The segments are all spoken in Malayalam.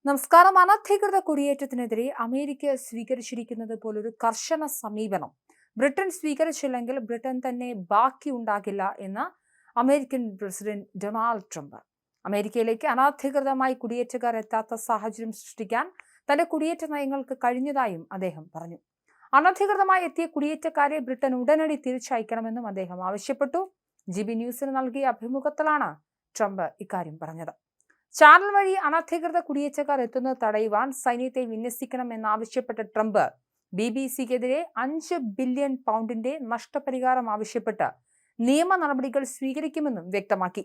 നമസ്കാരം. അനധികൃത കുടിയേറ്റത്തിനെതിരെ അമേരിക്ക സ്വീകരിച്ചിരിക്കുന്നത് പോലൊരു കർശന സമീപനം ബ്രിട്ടൻ സ്വീകരിച്ചില്ലെങ്കിൽ ബ്രിട്ടൻ തന്നെ ബാക്കിയുണ്ടാകില്ല എന്ന് അമേരിക്കൻ പ്രസിഡന്റ് ഡൊണാൾഡ് ട്രംപ്. അമേരിക്കയിലേക്ക് അനധികൃതമായി കുടിയേറ്റക്കാർ എത്താത്ത സാഹചര്യം സൃഷ്ടിക്കാൻ തന്റെ കുടിയേറ്റ നയങ്ങൾക്ക് കഴിഞ്ഞതായും അദ്ദേഹം പറഞ്ഞു. അനധികൃതമായി എത്തിയ കുടിയേറ്റക്കാരെ ബ്രിട്ടൻ ഉടനടി തിരിച്ചയക്കണമെന്നും അദ്ദേഹം ആവശ്യപ്പെട്ടു. GB ന്യൂസിന് നൽകിയ അഭിമുഖത്തിലാണ് ട്രംപ് ഇക്കാര്യം പറഞ്ഞത്. ചാനൽ വഴി അനധികൃത കുടിയേറ്റക്കാർ എത്തുന്നത് തടയുവാൻ സൈന്യത്തെ വിന്യസിക്കണമെന്നാവശ്യപ്പെട്ട ട്രംപ് BBC-ക്കെതിരെ 5 ബില്യൺ പൗണ്ടിന്റെ നഷ്ടപരിഹാരം ആവശ്യപ്പെട്ട് നിയമ നടപടികൾ സ്വീകരിക്കുമെന്നും വ്യക്തമാക്കി.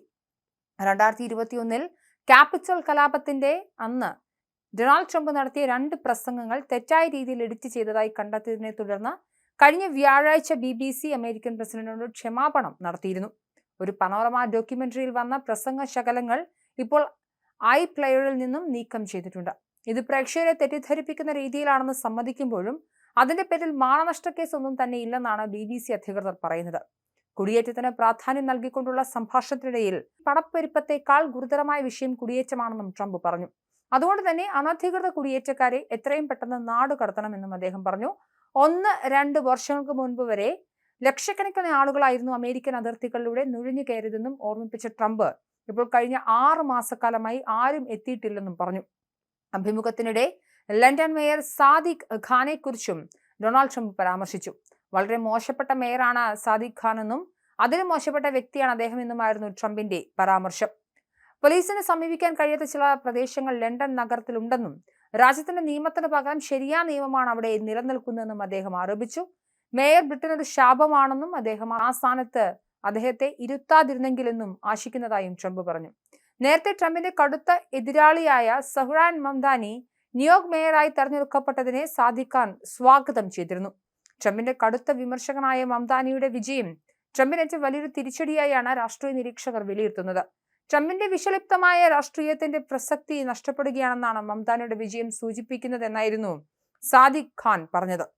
2021 ക്യാപിറ്റൽ കലാപത്തിന്റെ അന്ന് ഡൊണാൾഡ് ട്രംപ് നടത്തിയ 2 പ്രസംഗങ്ങൾ തെറ്റായ രീതിയിൽ എഡിറ്റ് ചെയ്തതായി കണ്ടെത്തിയതിനെ തുടർന്ന് കഴിഞ്ഞ വ്യാഴാഴ്ച BBC അമേരിക്കൻ പ്രസിഡന്റിനോട് ക്ഷമാപണം നടത്തിയിരുന്നു. ഒരു പനോരമ ഡോക്യുമെന്ററിയിൽ വന്ന പ്രസംഗ ശകലങ്ങൾ ഇപ്പോൾ iPlayerൽ നിന്നും നീക്കം ചെയ്തിട്ടുണ്ട്. ഇത് പ്രേക്ഷകരെ തെറ്റിദ്ധരിപ്പിക്കുന്ന രീതിയിലാണെന്ന് സമ്മതിക്കുമ്പോഴും അതിന്റെ പേരിൽ മാനനഷ്ട കേസ് ഒന്നും തന്നെ ഇല്ലെന്നാണ് BBC അധികൃതർ പറയുന്നത്. കുടിയേറ്റത്തിന് പ്രാധാന്യം നൽകിക്കൊണ്ടുള്ള സംഭാഷണത്തിനിടയിൽ പണപ്പെരുപ്പത്തെക്കാൾ ഗുരുതരമായ വിഷയം കുടിയേറ്റമാണെന്നും ട്രംപ് പറഞ്ഞു. അതുകൊണ്ട് തന്നെ അനധികൃത കുടിയേറ്റക്കാരെ എത്രയും പെട്ടെന്ന് നാട് കടത്തണമെന്നും അദ്ദേഹം പറഞ്ഞു. 1-2 വർഷങ്ങൾക്ക് മുൻപ് വരെ ലക്ഷക്കണക്കിന് ആളുകളായിരുന്നു അമേരിക്കൻ അതിർത്തികളിലൂടെ നുഴഞ്ഞു കയറിയതെന്നും ഓർമ്മിപ്പിച്ച ട്രംപ് ഇപ്പോൾ കഴിഞ്ഞ 6 മാസക്കാലമായി ആരും എത്തിയിട്ടില്ലെന്നും പറഞ്ഞു. അഭിമുഖത്തിനിടെ ലണ്ടൻ മേയർ സാദിഖ് ഖാനെ കുറിച്ചും ഡൊണാൾഡ് ട്രംപ് പരാമർശിച്ചു. വളരെ മോശപ്പെട്ട മേയറാണ് സാദിഖ് ഖാൻ എന്നും അതിന് മോശപ്പെട്ട വ്യക്തിയാണ് അദ്ദേഹം എന്നുമായിരുന്നു ട്രംപിന്റെ പരാമർശം. പോലീസിനെ സമീപിക്കാൻ കഴിയാത്ത ചില പ്രദേശങ്ങൾ ലണ്ടൻ നഗരത്തിലുണ്ടെന്നും രാജ്യത്തിന്റെ നിയമത്തിന് പകരം ശരിയായ നിയമമാണ് അവിടെ നിലനിൽക്കുന്നതെന്നും അദ്ദേഹം ആരോപിച്ചു. മേയർ ബ്രിട്ടൻ ഒരു ശാപമാണെന്നും അദ്ദേഹം ആ സ്ഥാനത്ത് അദ്ദേഹത്തെ ഇരുത്താതിരുന്നെങ്കിലെന്നും ആശിക്കുന്നതായും ട്രംപ് പറഞ്ഞു. നേരത്തെ ട്രംപിന്റെ കടുത്ത എതിരാളിയായ സഹ്റാൻ മംദാനി ന്യൂയോർക്ക് മേയറായി തെരഞ്ഞെടുക്കപ്പെട്ടതിനെ സാദിഖ് ഖാൻ സ്വാഗതം ചെയ്തിരുന്നു. ട്രംപിന്റെ കടുത്ത വിമർശകനായ മംദാനിയുടെ വിജയം ട്രംപിനേറ്റ വലിയൊരു തിരിച്ചടിയായാണ് രാഷ്ട്രീയ നിരീക്ഷകർ വിലയിരുത്തുന്നത്. ട്രംപിന്റെ വിഷലിപ്തമായ രാഷ്ട്രീയത്തിന്റെ പ്രസക്തി നഷ്ടപ്പെടുകയാണെന്നാണ് മംദാനിയുടെ വിജയം സൂചിപ്പിക്കുന്നതെന്നായിരുന്നു സാദിഖ് ഖാൻ പറഞ്ഞത്.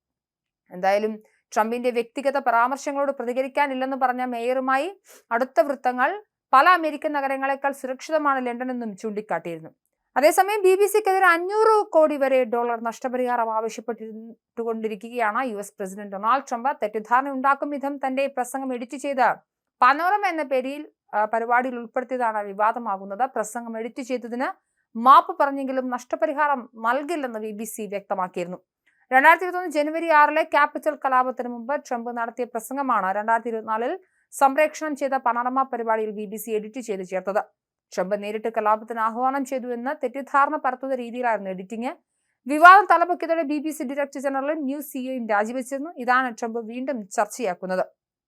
എന്തായാലും ട്രംപിന്റെ വ്യക്തിഗത പരാമർശങ്ങളോട് പ്രതികരിക്കാനില്ലെന്ന് പറഞ്ഞ മേയറുമായി അടുത്ത വൃത്തങ്ങൾ പല അമേരിക്കൻ നഗരങ്ങളെക്കാൾ സുരക്ഷിതമാണ് ലണ്ടൻ എന്നും ചൂണ്ടിക്കാട്ടിയിരുന്നു. അതേസമയം BBC-ക്കെതിരെ $500 കോടി വരെ നഷ്ടപരിഹാരം ആവശ്യപ്പെട്ടുകൊണ്ടിരിക്കുകയാണ് US പ്രസിഡന്റ് ഡൊണാൾഡ് ട്രംപ്. തെറ്റിദ്ധാരണ ഉണ്ടാക്കും വിധം തന്റെ പ്രസംഗം എഡിറ്റ് ചെയ്ത് പനോരമ എന്ന പേരിൽ പരിപാടിയിൽ ഉൾപ്പെടുത്തിയതാണ് വിവാദമാകുന്നത്. പ്രസംഗം എഡിറ്റ് ചെയ്തതിന് മാപ്പ് പറഞ്ഞെങ്കിലും നഷ്ടപരിഹാരം നൽകില്ലെന്ന് BBC വ്യക്തമാക്കിയിരുന്നു. 2021 ജനുവരി 6 ക്യാപിറ്റൽ കലാപത്തിന് മുമ്പ് ട്രംപ് നടത്തിയ പ്രസംഗമാണ് 2024 സംപ്രേഷണം ചെയ്ത പനോരമ പരിപാടിയിൽ BBC എഡിറ്റ് ചെയ്ത് ചേർത്തത്. ട്രംപ് നേരിട്ട് കലാപത്തിന് ആഹ്വാനം ചെയ്തു എന്ന് തെറ്റിദ്ധാരണ പരത്തുന്ന രീതിയിലായിരുന്നു എഡിറ്റിംഗ്. വിവാദം തലപൊക്കിയതോടെ BBC ഡയറക്ടർ ജനറലും ന്യൂസ് CEOയും രാജിവെച്ചിരുന്നു. ഇതാണ് ട്രംപ് വീണ്ടും ചർച്ചയാക്കുന്നത്.